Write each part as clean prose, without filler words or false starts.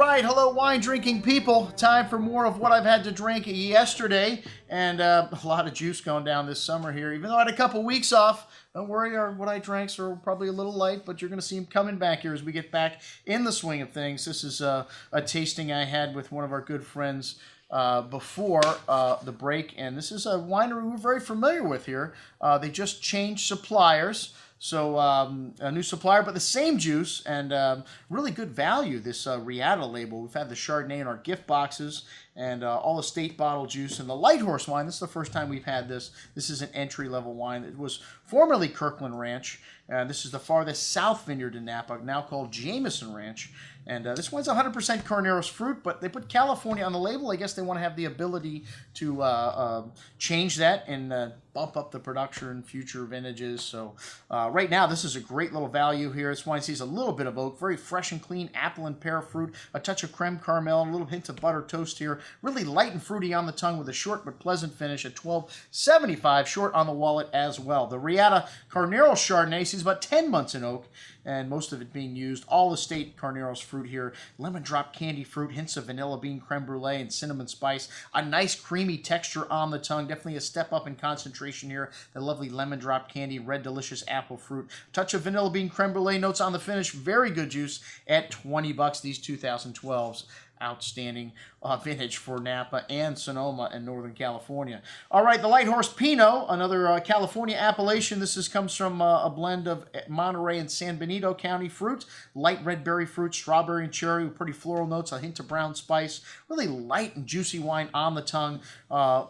right, hello wine drinking people. Time for more of what I've had to drink yesterday, and a lot of juice going down this summer here. Even though I had a couple weeks off, don't worry, what I drank are probably a little light, but you're going to see them coming back here as we get back in the swing of things. This is a tasting I had with one of our good friends before the break, and this is a winery we're very familiar with here. They just changed suppliers. So a new supplier, but the same juice and really good value, this Reata label. We've had the Chardonnay in our gift boxes and all estate bottle juice and the Light Horse wine. This is the first time we've had this. This is an entry-level wine. It was formerly Kirkland Ranch. This is the farthest south vineyard in Napa, now called Jamison Ranch. And this one's 100% Carneros fruit, but they put California on the label. I guess they want to have the ability to change that and bump up the production in future vintages. So right now, this is a great little value here. This wine sees a little bit of oak, very fresh and clean apple and pear fruit, a touch of creme caramel, a little hint of butter toast here. Really light and fruity on the tongue with a short but pleasant finish at $12.75, short on the wallet as well. The Reata Carneros Chardonnay sees about 10 months in oak, and most of it being used all estate Carneros fruit here. Lemon drop candy fruit, hints of vanilla bean creme brulee and cinnamon spice. A nice creamy texture on the tongue. Definitely a step up in concentration here. The lovely lemon drop candy, red delicious apple fruit. Touch of vanilla bean creme brulee notes on the finish. Very good juice at 20 bucks. These 2012s. Outstanding vintage for Napa and Sonoma and Northern California. All right, the Light Horse Pinot, another California appellation. This comes from a blend of Monterey and San Benito County fruit, light red berry fruit, strawberry and cherry with pretty floral notes, a hint of brown spice. Really light and juicy wine on the tongue.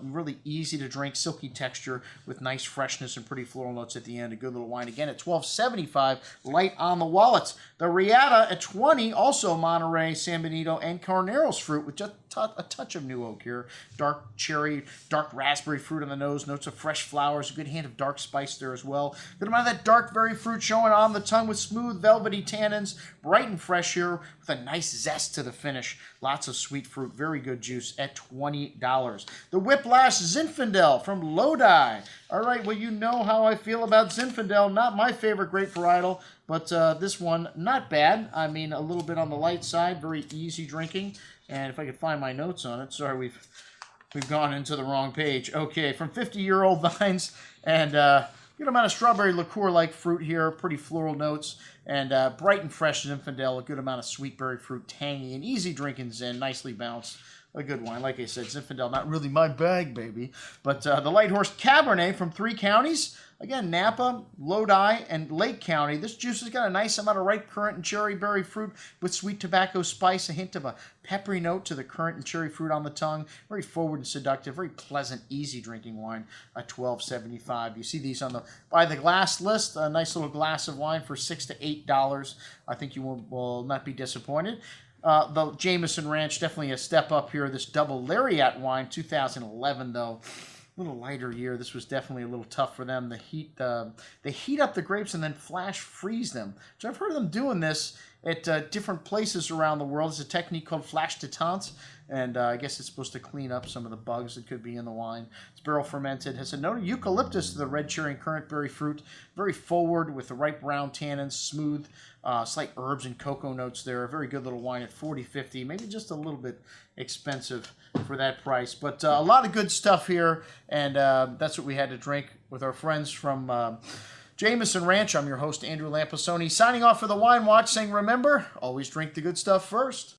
Really easy to drink, silky texture with nice freshness and pretty floral notes at the end. A good little wine again at $12.75, light on the wallet. The Reata at $20, also Monterey, San Benito, and Carneros fruit with just a touch of new oak here. Dark cherry, dark raspberry fruit on the nose, notes of fresh flowers, a good hint of dark spice there as well. Good amount of that dark berry fruit showing on the tongue with smooth, velvety tannins, bright and fresh here with a nice zest to the finish. Lots of sweet fruit, very good juice at $20. The Whiplash Zinfandel from Lodi. All right, well, you know how I feel about Zinfandel. Not my favorite grape varietal, but this one, not bad. I mean, a little bit on the light side, very easy drinking. And if I could find my notes on it, sorry, we've gone into the wrong page. Okay, from 50-year-old vines and good amount of strawberry liqueur-like fruit here, pretty floral notes, and bright and fresh Zinfandel, a good amount of sweet berry fruit, tangy and easy drinking Zin, nicely balanced. A good wine. Like I said, Zinfandel, not really my bag, baby. But the Light Horse Cabernet from 3 counties. Again, Napa, Lodi, and Lake County. This juice has got a nice amount of ripe currant and cherry berry fruit with sweet tobacco spice, a hint of a peppery note to the currant and cherry fruit on the tongue. Very forward and seductive, very pleasant, easy drinking wine at $12.75. You see these on the by the glass list. A nice little glass of wine for $6 to $8. I think you will not be disappointed. The Jamison Ranch, definitely a step up here. This double Lariat wine, 2011 though. A little lighter year. This was definitely a little tough for them. They heat up the grapes and then flash freeze them. So I've heard of them doing this at different places around the world. It's a technique called flash détente, and I guess it's supposed to clean up some of the bugs that could be in the wine. It's barrel fermented. Has a note of eucalyptus to the red cherry and currant berry fruit. Very forward with the ripe brown tannins, smooth, slight herbs and cocoa notes there. A very good little wine at $40.50. Maybe just a little bit expensive for that price, but a lot of good stuff here, and that's what we had to drink with our friends from Jamison Ranch. I'm your host, Andrew Lampasoni, signing off for the Wine Watch, saying remember, always drink the good stuff first.